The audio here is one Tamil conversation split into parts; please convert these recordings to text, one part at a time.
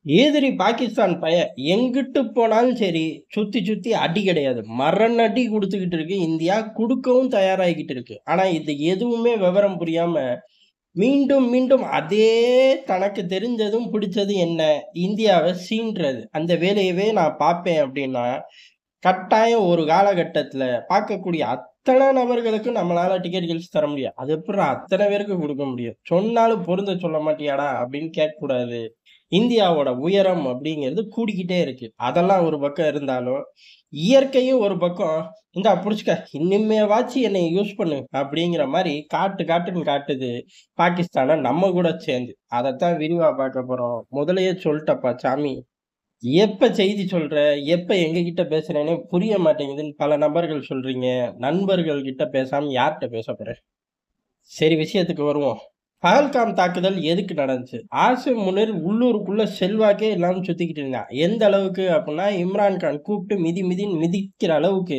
எதிரி பாகிஸ்தான் பையன் எங்கிட்டு போனாலும் சரி, சுத்தி சுத்தி அடி கிடையாது. மரண அடி குடுத்துக்கிட்டு இருக்கு இந்தியா. குடுக்கவும் தயாராகிக்கிட்டு இருக்கு. ஆனா இது எதுவுமே விவரம் புரியாம, மீண்டும் மீண்டும் அதே தனக்கு தெரிஞ்சதும் பிடிச்சதும் என்ன? இந்தியாவ சீண்டுறது. அந்த வேலையவே நான் பார்ப்பேன் அப்டின்னா, கட்டாயம் ஒரு காலகட்டத்தில பார்க்கக்கூடிய அத்தன நபர்களுக்கும் நம்மளால டிக்கெட் கிழிச்சு தர முடியாது. அது எப்புட்றா அத்தன பேருக்கு குடுக்க முடியும்? சொன்னாலும் பொருந்த சொல்ல மாட்டியாடா? அப்டின்னு கேட்கக்கூடாது. இந்தியாவோட உயரம் அப்படிங்கிறது கூடிக்கிட்டே இருக்கு. அதெல்லாம் ஒரு பக்கம் இருந்தாலும், இயற்கையும் ஒரு பக்கம், "இந்தா புடிச்சுக்க, இனிமேவாச்சு என்னைய யூஸ் பண்ணு" அப்படிங்கிற மாரி காட்டு காட்டுன்னு காட்டுது. பாகிஸ்தான நம்ம கூட சேர்ந்து. அதத்தான் விரிவா பார்க்க போறோம். முதல்லயே சொல்ட்டப்பா சாமி. எப்ப செய்தி சொல்ற? எப்ப எங்ககிட்ட பேசுறேன்னே புரிய மாட்டேங்குதுன்னு பல நபர்கள் சொல்றீங்க. நண்பர்கள் கிட்ட பேசாம யார்ட்ட பேசப் போறேன்? சரி விஷயத்துக்கு வருவோம். பகல்காம் தாக்குதல் எதுக்கு நடந்துச்சு? ஆசிம் முனீர் உள்ளூருக்குள்ள செல்வாக்கே இல்லாம சுத்திக்கிட்டு இருந்தான். எந்த அளவுக்கு அப்புட்ன்னா, இம்ரான் கான் கூப்ட்டு மிதி மிதின்னு மிதிக்கிற அளவுக்கு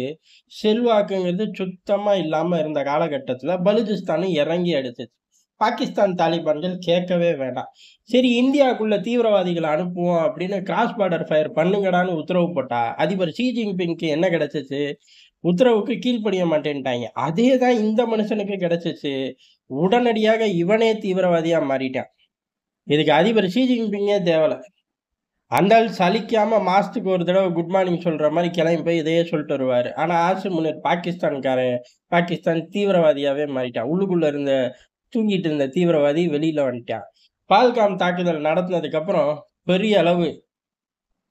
செல்வாக்குங்கிறது சுத்தமா இல்லாம இருந்த காலகட்டத்தில பலூச்சிஸ்தானும் இறங்கி அடிச்சுச்சு. பாகிஸ்தான் தாலிபான்கள் கேட்கவே வேண்டாம். சரி இந்தியாக்குள்ள தீவிரவாதிகள அனுப்புவோம் அப்படின்னு கிராஸ் பார்டர் ஃபயர் பண்ணுங்கடான்னு உத்தரவு போட்டா, அதிபர் ஷி ஜின்பிங்க்கு என்ன கிடைச்சுச்சு? உத்தரவுக்கு கீழ்ப்படிய மாட்டேன்ட்டாய்ங்க. அதே தான் இந்த மனுஷனுக்கு கிடைச்சுச்சு. உடனடியாக இவனே தீவிரவாதியா மாறிட்டான். இதுக்கு அதிபர் ஷி ஜின்பிங்கே தேவல. அந்த ஆள் சலிக்காம மாசத்துக்கு ஒரு தடவ குட் மார்னிங் சொல்ற மாரி கிளம்பி போய் இதையே சொல்லிட்டு வருவாரு. ஆனா ஆசிம் முனீர் பாகிஸ்தான்காரன். பாகிஸ்தான் தீவிரவாதியாவே மாறிட்டான். உள்ளுக்குள்ள இருந்த தூங்கிட்டு இருந்த தீவிரவாதி வெளியில வந்துட்டான். பஹல்காம் தாக்குதல் நடத்தினதுக்கு அப்புறம் பெரிய அளவு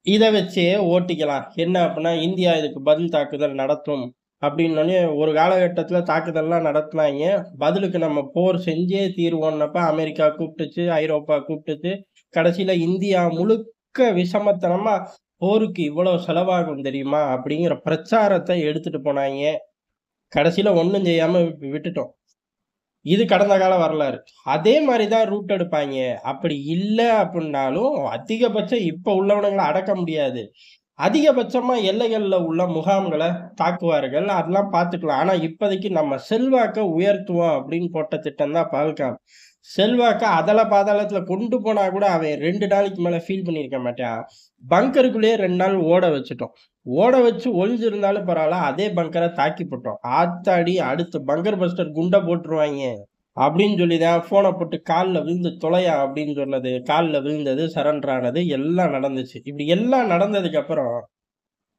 இத வச்சே ஓட்டிக்கலாம். என்ன அப்டின்னா, இந்தியா இதுக்கு பதில் தாக்குதல் நடத்தும் அப்டின்னோனே ஒரு காலகட்டத்தில தாக்குதல்லாம் நடத்துனாய்ங்க. பதிலுக்கு நம்ம போர் செஞ்சே தீருவோம்னப்ப அமெரிக்கா கூப்ட்டுச்சு, ஐரோப்பா கூப்ட்டுச்சு. கடைசியில இந்தியா முழுக்க விஷமத்தனமா போருக்கு இவ்வளோ செலவாகும் தெரியுமா? அப்டிங்கிற பிரச்சாரத்த எடுத்துட்டு போனாய்ங்க. கடைசியில ஒண்ணும் செய்யாம விட்டுட்டோம். இது கடந்த கால வரலாறு. அதே மாரி தான் ரூட் எடுப்பாய்ங்க. அப்படி இல்ல அப்டின்னாலும், அதிகபட்சம் இப்ப உள்ளவனுங்கள அடக்க முடியாது. அதிகபட்சமா எல்லைகள்ல உள்ள முகாம்கள தாக்குவார்கள். அதெல்லாம் பார்த்துக்கலாம். ஆனா இப்போதைக்கு நம்ம செல்வாக்க உயர்த்துவோம் அப்படின்னு போட்ட திட்டம் தான் பஹல்காம். செல்வாக்க அதல பாதாளத்துல கொண்டு போனா கூட அவன் 2 நாளைக்கு மேல ஃபீல் பண்ணியிருக்க மாட்டான். பங்கருக்குள்ளேயே 2 நாள் ஓட வச்சுட்டோம். ஓட வச்சு ஒளிஞ்சிருந்தாலும் பரவால்ல, அதே பங்கர தாக்கி புட்டோம். ஆத்தாடி அடுத்து பங்கர் பஸ்டர் குண்ட போட்டுருவாய்ங்க. அப்படின்னு சொல்லி தான் ஃபோன போட்டு கால்ல விழுந்து தொலையா அப்படின்னு சொன்னது. கால்ல விழுந்தது, சரண்டர் ஆனது எல்லாம் நடந்துச்சு. இப்படி எல்லாம் நடந்ததுக்கு அப்புறம்,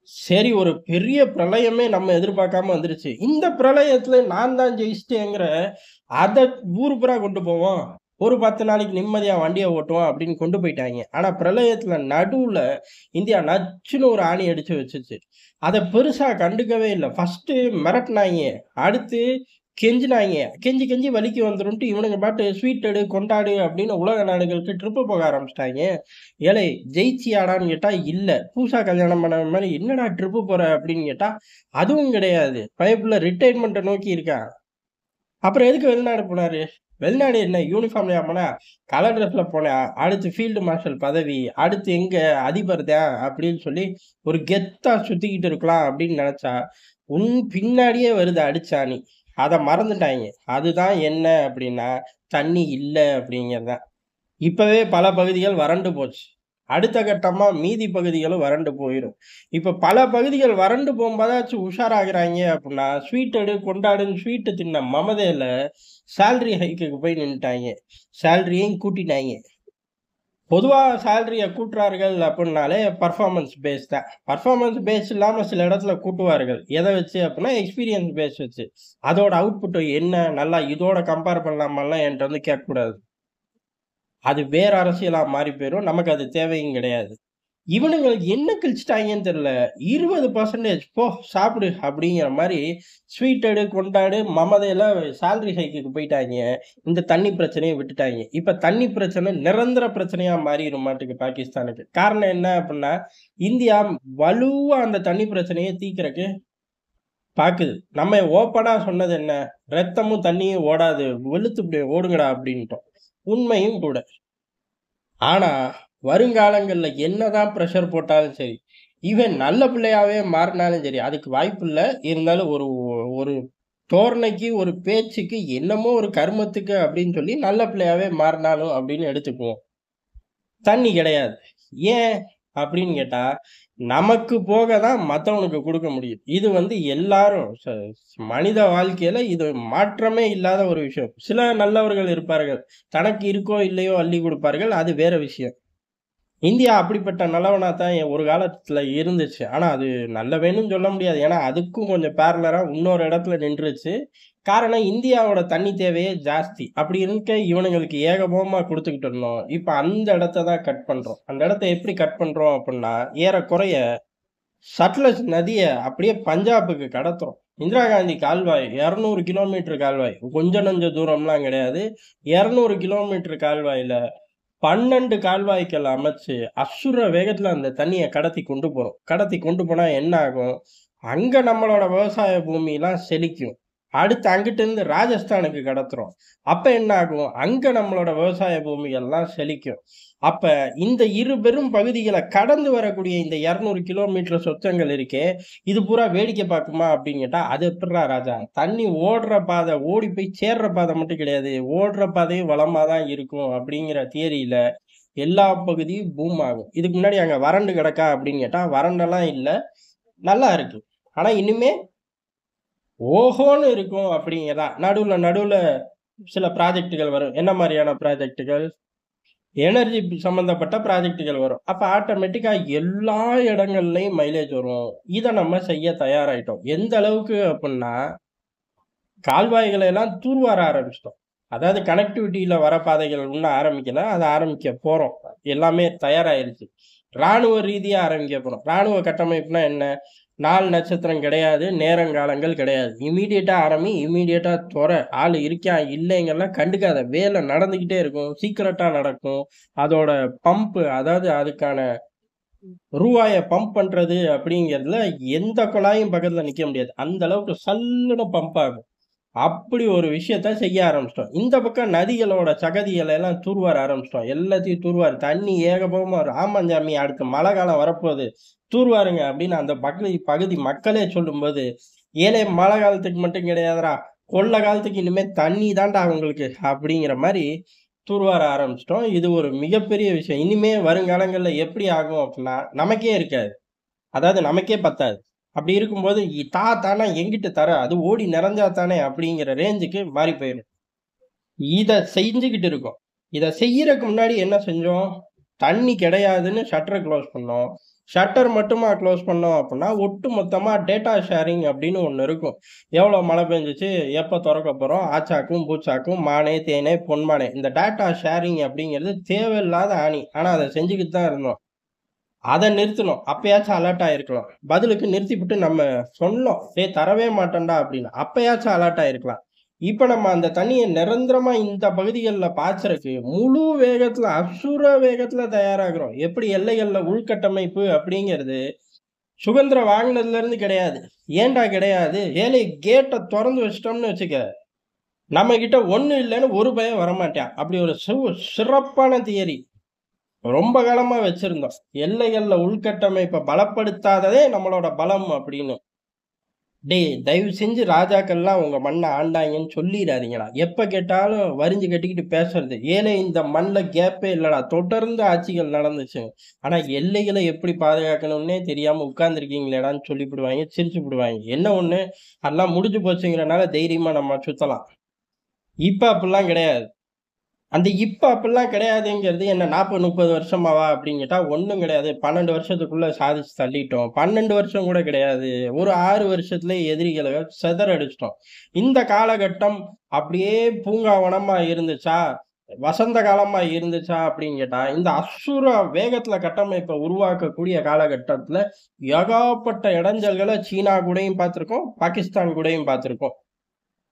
சரி ஒரு பெரிய பிரளயமே நம்ம எதிர்பார்க்காம வந்துருச்சு. இந்த பிரளயத்துல நான் தான் ஜெயிச்சுட்டேங்கிற, அத ஊர் பூரா கொண்டு போவோம். ஒரு 10 நாளைக்கு நிம்மதியா வண்டிய ஓட்டுவோம் அப்படின்னு கொண்டு போயிட்டாய்ங்க. ஆனா பிரளயத்துல நடுவுல இந்தியா நச்சுன்னு ஒரு ஆணி அடிச்சு வச்சுச்சு. அத பெருசா கண்டுக்கவே இல்ல. ஃபர்ஸ்ட்டு மிரட்டுனாய்ங்க. அடுத்து கெஞ்சினாய்ங்க. கெஞ்சி கெஞ்சி வலிக்கு வந்துரும்ன்ட்டு இவனுங்க பாட்டு ஸ்வீட் எடு, கொண்டாடு அப்படின்னு உலக நாடுகளுக்கு ட்ரிப்பு போக ஆரம்பிச்சுட்டாய்ங்க. ஏலே ஜெயிச்சியாடான்னு கேட்டா, இல்ல. புதுசா கல்யாணம் பண்ணவன் மாரி என்னடா ட்ரிப்பு போற அப்படின்னு கேட்டா, அதுவும் கிடையாது. பயப்புள்ள ரிட்டயர்மென்ட்ட நோக்கி இருக்கான். அப்புறம் எதுக்கு வெளிநாடு போனாரு? வெளிநாடு என்ன யூனிஃபார்ம்லயா போனான்? கலர் ட்ரெஸ்ல போனான். அடுத்து ஃபீல்டு மார்ஷல் பதவி. அடுத்து எங்க அதிபர் தான் அப்படின்னு சொல்லி ஒரு கெத்தா சுத்திக்கிட்டு இருக்கலாம் அப்படின்னு நெனச்சா, உன் பின்னாடியே வருது அடிச்சாணி. அத மறந்துட்டாய்ங்க. அதுதான் என்ன அப்படின்னா, தண்ணி இல்ல அப்படிங்கிறது தான். இப்பவே பல பகுதிகள் வறண்டு போச்சு. அடுத்த கட்டமா மீதி பகுதிகளும் வறண்டு போயிரும். இப்ப பல பகுதிகள் வறண்டு போம்போதாச்சும் உஷாராகுறாய்ங்க அப்புட்ன்னா, ஸ்வீட் எடு, கொண்டாடுன்னு ஸ்வீட் தின்ன மமதையில சேலரி ஹைக்குக்கு போய் நின்னுட்டாய்ங்க. சேலரியையும் கூட்டிட்டாய்ங்க. பொதுவா சேலரிய கூட்டுறார்கள் அப்புட்னாலே பெர்ஃபார்மன்ஸ் பேஸ் தான். பெர்ஃபார்மன்ஸ் பேஸ் இல்லாம சில இடத்துல கூட்டுவார்கள். எத வச்சு அப்புட்ன்னா, எக்ஸ்பீரியன்ஸ் பேஸ் வச்சு. அதோட அவுட்புட் என்ன? நல்லா இதோட கம்பேர் பண்ணலாமான்லாம் என்ட்ட வந்து கேட்கக்கூடாது. அது வேற அரசியலா மாறி போயிரும். நமக்கு அது தேவையும் கிடையாது. இவனுங்களுக்கு என்ன கிழிச்சுட்டாய்ங்கன்னு தெரியல. 20% போ சாப்பிடு அப்படிங்கிற மாரி ஸ்வீட் எடு, கொண்டாடு, மமதையில சேலரி ஹைக்குக்கு போயிட்டாய்ங்க. இந்த தண்ணி பிரச்சனைய விட்டுட்டாய்ங்க. இப்ப தண்ணி பிரச்சனை நிரந்தர பிரச்சனையா மாறிருமாட்டுக்கு பாகிஸ்தானுக்கு. காரணம் என்ன அப்படின்னா, இந்தியா வலுவா அந்த தண்ணி பிரச்சனைய தீர்க்கறக்கு பாக்குது. நம்ம ஓப்பனா சொன்னது என்ன? ரத்தமும் தண்ணியும் ஓடாது. வெளுத்து இப்படி ஓடுங்கடா அப்படின்ட்டோம். உண்மையும் கூட. ஆனா, வருங்காலங்கள்ல என்னதான் பிரஷர் போட்டாலும் சரி, இவன் நல்ல பிள்ளையாவே மாறுனாலும் சரி, அதுக்கு வாய்ப்பில்ல. இருந்தாலும் ஒரு ஒரு தோரணைக்கு, ஒரு பேச்சுக்கு, என்னமோ ஒரு கருமத்துக்கு அப்படின்னு சொல்லி நல்ல பிள்ளையாவே மாறுனாலும் அப்படின்னு எடுத்துக்குவோம். தண்ணி கிடையாது. ஏன் அப்படின்னு கேட்டா, நமக்கு போக தான் மத்தவனுக்கு குடுக்க முடியும். இது எல்லாரும் மனித வாழ்க்கையில இது மாற்றமே இல்லாத ஒரு விஷயம். சில நல்லவர்கள் இருப்பார்கள். தனக்கு இருக்கோ இல்லையோ அள்ளி குடுப்பார்கள். அது வேற விஷயம். இந்தியா அப்படிப்பட்ட நல்லவனா தான் ஒரு காலத்துல இருந்துச்சு. ஆனா அது நல்லவேன்னு சொல்ல முடியாது. ஏன்னா, அதுக்கும் கொஞ்சம் பேரலரா இன்னொரு இடத்துல நின்றுச்சு. காரணம் இந்தியாவோட தண்ணி தேவையே ஜாஸ்தி. அப்படி இருக்க இவனுங்களுக்கு ஏகபோகமா குடுத்துக்கிட்டு இருந்தோம். இப்ப அந்த இடத்த தான் கட் பண்றோம். அந்த இடத்த எப்படி கட் பண்றோம் அப்புட்ன்னா, ஏறக்குறைய சட்லஜ் நதிய அப்படியே பஞ்சாபுக்கு கடத்துறோம். இந்திரா காந்தி கால்வாய் 200 கிலோமீட்டர் கால்வாய். கொஞ்சம் நஞ்ச தூரம்லாம் கிடையாது. 200 கிலோமீட்டர் கால்வாயில 12 கால்வாய்கள் அமைச்சு, அசுர வேகத்துல அந்த தண்ணிய கடத்தி கொண்டு போறோம். கடத்தி கொண்டு போனா என்ன ஆகும்? அங்க நம்மளோட விவசாய பூமிலாம் செழிக்கும். அடுத்து அங்கிட்டிருந்து ராஜஸ்தானுக்கு கடத்துறோம். அப்ப என்ன ஆகும்? அங்க நம்மளோட விவசாய பூமிகள்லாம் செழிக்கும். அப்ப இந்த இரு பெரும் பகுதிகள கடந்து வரக்கூடிய இந்த 200 கிலோமீட்டர் சொத்தங்கள் இருக்கே, இது பூரா வேடிக்கை பார்க்குமா அப்படின்னு கேட்டா, அது எப்புட்றா ராஜா? தண்ணி ஓடுற பாதை, ஓடி போய் சேர்ற பாதை மட்டும் கிடையாது. ஓடுற பாதையும் வளமா தான் இருக்கும் அப்படிங்கிற தியரியில எல்லா பகுதியும் பூம் ஆகும். இதுக்கு முன்னாடி அங்க வறண்டு கிடக்கா அப்படின்னு கேட்டா, வறண்டெல்லாம் இல்ல. நல்லா இருக்கு. ஆனா இனிமே ஓஹோன்னு இருக்கும் அப்படிங்கிறதா. நடுவுல நடுவுல சில ப்ராஜெக்ட்கள் வரும். என்ன மாரியான ப்ராஜெக்ட்கள்? எனர்ஜி சம்பந்தப்பட்ட ப்ராஜெக்ட்கள் வரும். அப்ப ஆட்டோமேட்டிக்கா எல்லா இடங்கள்லயும் மைலேஜ் வரும். இத நம்ம செய்ய தயாராயிட்டோம். எந்த அளவுக்கு அப்புட்ன்னா, கால்வாய்கள எல்லாம் தூர்வார ஆரம்பிச்சுட்டோம். அதாவது கனெக்டிவிட்டில வர பாதைகள் இன்னும் ஆரம்பிக்கல. அத ஆரம்பிக்க போறோம். எல்லாமே தயாராயிருச்சு. ராணுவ ரீதியா ஆரம்பிக்க போறோம். ராணுவ கட்டமைப்புனா என்ன? நாள் நட்சத்திரம் கிடையாது. நேரங்காலங்கள் கிடையாது. இம்மீடியட்டா ஆரம்பி, இம்மீடியட்டா தொற. ஆளு இருக்கான், இல்லைங்கலாம் கண்டுக்காத. வேலை நடந்துகிட்டே இருக்கும். சீக்கிரட்டா நடக்கும். அதோட பம்பு அதாவது அதுக்கான ரூவாய பம்ப் பண்றது அப்படிங்கிறதுல எந்த குழாயும் பக்கத்துல நிக்க முடியாது. அந்த அளவுக்கு சல்லுன்னு பம்ப் ஆகும். அப்படி ஒரு விஷயத்த செய்ய ஆரம்பிச்சுட்டோம். இந்த பக்கம் நதிகளோட சகதிகள எல்லாம் தூர்வார ஆரம்பிச்சுட்டோம். எல்லாத்தையும் தூர்வாரு. தண்ணி ஏகபோகமா வரும். "ஆமாம் சாமி அடுத்து மழை காலம் வரப்போது. தூர்வாருங்க" அப்படின்னு அந்த பகுதி பகுதி மக்களே சொல்லும்போது, "ஏலே மழை காலத்துக்கு மட்டும் கிடையாதுடா. கொள்ள காலத்துக்கு இனிமே தண்ணி தான்டா உங்களுக்கு" அப்படிங்கிற மாரி தூர்வார ஆரம்பிச்சுட்டோம். இது ஒரு மிகப்பெரிய விஷயம். இனிமே வருங்காலங்கள்ல எப்படி ஆகும் அப்படின்னா, நமக்கே இருக்காது. அதாவது நமக்கே பத்தாது. அப்படி இருக்கும்போது, தானா எங்கிட்டு தர? அது ஓடி நிறைஞ்சா தானே அப்படிங்கிற ரேஞ்சுக்கு மாறி போயிரும். இத செஞ்சுகிட்டு இருக்கோம். இத செய்யறக்கு முன்னாடி என்ன செஞ்சோம்? தண்ணி கிடையாதுன்னு ஷட்டர குளோஸ் பண்ணோம். ஷட்டர் மட்டுமா குளோஸ் பண்ணோம் அப்புட்ன்னா, ஒட்டு மொத்தமா டேட்டா ஷேரிங் அப்படின்னு ஒண்ணு இருக்கும். எவ்வளோ மழை பெஞ்சுச்சு? எப்ப தொறக்கப் போறோம்? ஆச்சாக்கும், பூச்சாக்கும், மானே, தேனே, பொன்மானே. இந்த டேட்டா ஷேரிங் அப்படிங்கிறது தேவையில்லாத ஆணி. ஆனா அத செஞ்சுக்கிட்டு தான் இருந்தோம். அத நிறுத்தணும். அப்பயாச்சும் அலர்ட் ஆயிருக்கலாம். பதிலுக்கு நிறுத்திப்புட்டு நம்ம சொன்னோம். "டேய் தரவே மாட்டேன்டா" அப்படின்னு. அப்பயாச்சும் அலர்ட் ஆயிருக்கலாம். இப்ப நம்ம அந்த தண்ணிய நிரந்தரமா இந்த பகுதிகள்ல பாய்ச்சறக்கு முழு வேகத்துல, அசுர வேகத்துல தயாராகுறோம். எப்படி எல்லைகள்ல உள்கட்டமைப்பு அப்படிங்கிறது சுதந்திரம் வாங்குனதுல இருந்து கிடையாது. ஏன்டா கிடையாது? ஏலே கேட்ட தொறந்து வச்சுட்டோம்னு வச்சுக்க, நம்மகிட்ட ஒண்ணும் இல்லன்னு ஒரு பயம் வரமாட்டான். அப்படி ஒரு சிறப்பான தியரி. ரொம்ப காலமா வச்சிருந்தோம். எல்லைகள்ல உள்கட்டமைப்ப பலப்படுத்தாததே நம்மளோட பலம் அப்படின்னு. டேய் தயவு செஞ்சு ராஜாக்கள்லாம் உங்க மண்ண ஆண்டாய்ங்கன்னு சொல்லிறாதீங்கடா. எப்ப கேட்டாலும் வரிஞ்சு கட்டிக்கிட்டு பேசுறது. ஏலே இந்த மண்ல கேப்பே இல்லடா. தொடர்ந்து ஆட்சிகள் நடந்துச்சு. ஆனா எல்லைகள எப்படி பாதுகாக்கணும்னே தெரியாம உட்கார்ந்துருக்கீங்களேடான்னு சொல்லிப்புடுவாய்ங்க, சிரிச்சுப்புடுவாய்ங்க. என்ன ஒண்ணு, எல்லாம் முடிஞ்சு போச்சுங்கிறனால தைரியமா நம்ம சுத்தலாம். இப்ப அப்படிலாம் கிடையாது. அந்த இப்ப அப்படிலாம் கிடையாதுங்கிறது என்ன 40, 30 வருஷமாவா அப்படின்னு கேட்டா ஒண்ணும் கிடையாது. 12 வருஷத்துக்குள்ள சாதிச்சு தள்ளிட்டோம். 12 வருஷம் கூட கிடையாது. ஒரு 6 வருஷத்திலேயே எதிரிகள சிதறடிச்சுட்டோம். இந்த காலகட்டம் அப்படியே பூங்காவனமா இருந்துச்சா? வசந்த காலமா இருந்துச்சா? அப்படின்னு கேட்டா, இந்த அசுர வேகத்துல கட்டமைப்ப உருவாக்கக்கூடிய காலகட்டத்துல ஏகப்பட்ட இடைஞ்சல்கள சீனா கூடயும் பார்த்திருக்கோம், பாகிஸ்தான் கூடயும் பார்த்திருக்கோம்.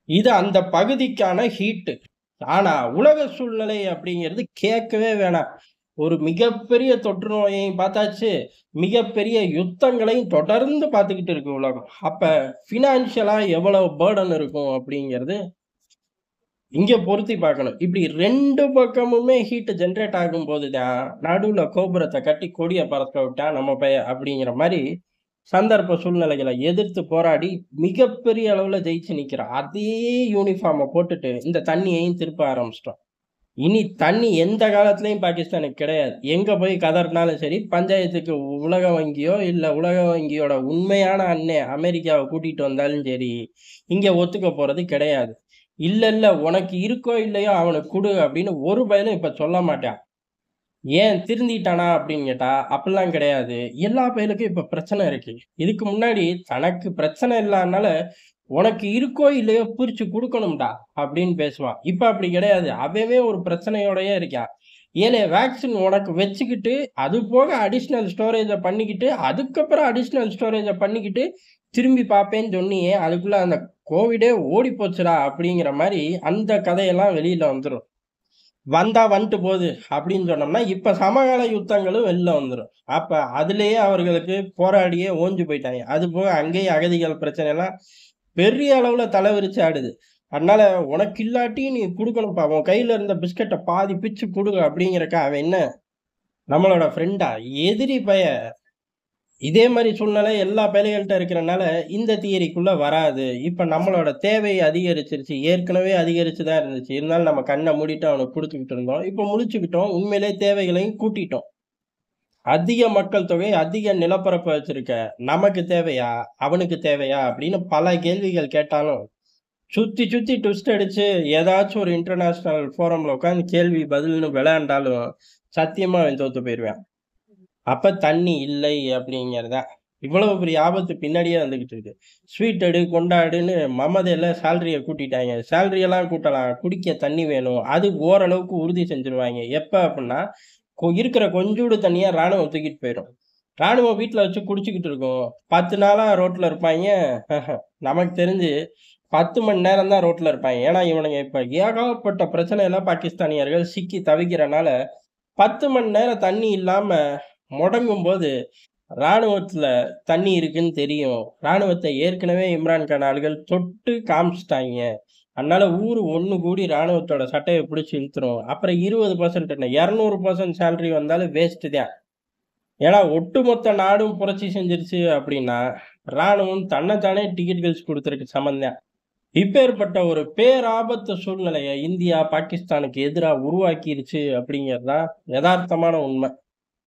இது அந்த பகுதிக்கான ஹீட்டு. ஆனா, உலக சூழ்நிலை அப்படிங்கிறது கேட்கவே வேணாம். ஒரு மிகப்பெரிய தொற்று நோயையும் பார்த்தாச்சு. மிகப்பெரிய யுத்தங்களையும் தொடர்ந்து பார்த்துக்கிட்டு இருக்கு உலகம். அப்ப ஃபினான்ஷியலா எவ்வளவு பர்டன் இருக்கும் அப்படிங்கிறது இங்க பொருத்தி பார்க்கணும். இப்படி 2 பக்கமுமே ஹீட் ஜெனரேட் ஆகும்போது தான், நடுவுல கோபுரத்த கட்டி கொடிய பறக்க விட்டான் நம்ம பையன் அப்படிங்கிற மாரி சந்தர்ப்ப சூழ்நிலைகள எதிர்த்து போராடி மிகப்பெரிய அளவுல ஜெயிச்சு நிக்கிறான். அதே யூனிஃபார்ம போட்டுட்டு இந்த தண்ணியையும் திருப்ப ஆரம்பிச்சுட்டோம். இனி தண்ணி எந்த காலத்துலயும் பாகிஸ்தானுக்கு கிடையாது. எங்க போய் கதறினாலும் சரி, பஞ்சாயத்துக்கு உலக வங்கியோ, இல்ல உலக வங்கியோட உண்மையான அண்ணன் அமெரிக்காவ கூட்டிட்டு வந்தாலும் சரி, இங்க ஒத்துக்க போறது கிடையாது. இல்ல, இல்ல உனக்கு இருக்கோ இல்லையோ அவனுக்கு குடு அப்படின்னு ஒரு பயலும் இப்ப சொல்ல மாட்டான். ஏன் திருந்திட்டானா அப்படின்னு கேட்டா, அப்படிலாம் கிடையாது. எல்லா பயலுக்கும் இப்ப பிரச்சனை இருக்கு. இதுக்கு முன்னாடி தனக்கு பிரச்சனை இல்லாதனால, "உனக்கு இருக்கோ இல்லையோ பிரிச்சு குடுக்கணும்டா" அப்படின்னு பேசுவான். இப்ப அப்படி கிடையாது. அவன் ஒரு பிரச்சனையோடயே இருக்கான். ஏலே வேக்சின் உனக்கு வச்சுக்கிட்டு, அது போக அடிஷனல் ஸ்டோரேஜ பண்ணிக்கிட்டு, அதுக்கப்புறம் அடிஷனல் ஸ்டோரேஜ பண்ணிக்கிட்டு, திரும்பி பார்ப்பேன்னு சொன்னியே, அதுக்குள்ள அந்த கோவிடே ஓடிப் போச்சுடா அப்படிங்கிற மாரி அந்த கதையெல்லாம் வெளியில வந்துரும். வந்தா வந்துட்டு போது அப்படின்னு சொன்னோம்னா, இப்ப சமகால யுத்தங்களும் வெளில வந்துரும். அப்ப அதிலேயே அவர்களுக்கு போராடியே ஓஞ்சு போயிட்டாங்க. அதுபோக அங்கேயும் அகதிகள் பிரச்சனைலாம் பெரிய அளவுல தலைவிரிச்சு ஆடுது. அதனால உனக்கு இல்லாட்டி நீ குடுக்கணும்ப்பா. உன் கையில இருந்த பிஸ்கட்ட பாதி பிச்சு குடு அப்படிங்கிறக்கு அவன் என்ன நம்மளோட ஃப்ரெண்டா? எதிரி பய. இதே மாரி சூழ்நிலை எல்லா பயலுகள்ட்ட இருக்கிறனால, இந்த தியரிக்குள்ள வராது. இப்ப நம்மளோட தேவை அதிகரிச்சிருச்சு. ஏற்கனவே அதிகரிச்சு தான் இருந்துச்சு. இருந்தாலும் நம்ம கண்ண மூடிட்டு அவனுக்கு குடுத்துக்கிட்டு இருந்தோம். இப்ப முழிச்சுக்கிட்டோம். உண்மையிலேயே தேவைகளையும் கூட்டிட்டோம். அதிக மக்கள் தொகை, அதிக நிலப்பரப்பு வச்சிருக்க நமக்கு தேவையா? அவனுக்கு தேவையா? அப்படின்னு பல கேள்விகள் கேட்டாலும், சுத்தி சுத்தி ட்விஸ்ட் அடிச்சு ஏதாச்சும் ஒரு இன்டர்நேஷனல் ஃபோரம்ல உட்கார்ந்து கேள்வி பதில்னு விளையாண்டாலும், சத்தியமா அவன் தோத்து போயிருவான். அப்ப தண்ணி இல்லை அப்படிங்கிறதுதான். இவ்வளவு பெரிய ஆபத்து பின்னாடியே வந்துகிட்டு இருக்கு. ஸ்வீட் எடு, கொண்டாடுன்னு மமதையில சேலரிய கூட்டிட்டாங்க. சேலரி எல்லாம் கூட்டலாம். குடிக்க தண்ணி வேணும். அது ஓரளவுக்கு உறுதி செஞ்சுருவாய்ங்க. எப்ப அப்புட்ன்னா, இருக்கிற கொஞ்சூண்டு தண்ணிய ராணுவம் தூக்கிட்டு போயிரும். ராணுவம் வீட்ல வச்சு குடிச்சுக்கிட்டு இருக்கும். 10 நாளா ரோட்ல இருப்பாய்ங்க. நமக்கு தெரிஞ்சு 10 மணி நேரம் தான் ரோட்ல இருப்பாய்ங்க. ஏன்னா, இவனுங்க இப்ப ஏகப்பட்ட பிரச்சனையில பாகிஸ்தானியர்கள் சிக்கி தவிக்கிறனால, 10 மணி நேரம் தண்ணி இல்லாம முடங்கும்போது, ராணுவத்துல தண்ணி இருக்குன்னு தெரியும். ராணுவத்த ஏற்கனவே இம்ரான் கான் ஆளுகள் தொட்டு காமிச்சுட்டாய்ங்க. அதனால ஊரு ஒண்ணு கூடி ராணுவத்தோட சட்டைய பிடிச்சு இழுத்துரும். அப்புறம் 20% என்ன 200% சேலரி வந்தாலும் வேஸ்ட் தான். ஏன்னா ஒட்டுமொத்த நாடும் புரட்சி செஞ்சிருச்சு அப்படின்னா, ராணுவம் தன்னைத்தானே டிக்கெட் கிழிச்சு குடுத்ததுக்கு சமம் தான். இப்பேற்பட்ட ஒரு பேராபத்து சூழ்நிலைய இந்தியா, பாகிஸ்தானுக்கு எதிரா உருவாக்கிருச்சு அப்படிங்கிறது தான் எதார்த்தமான உண்ம.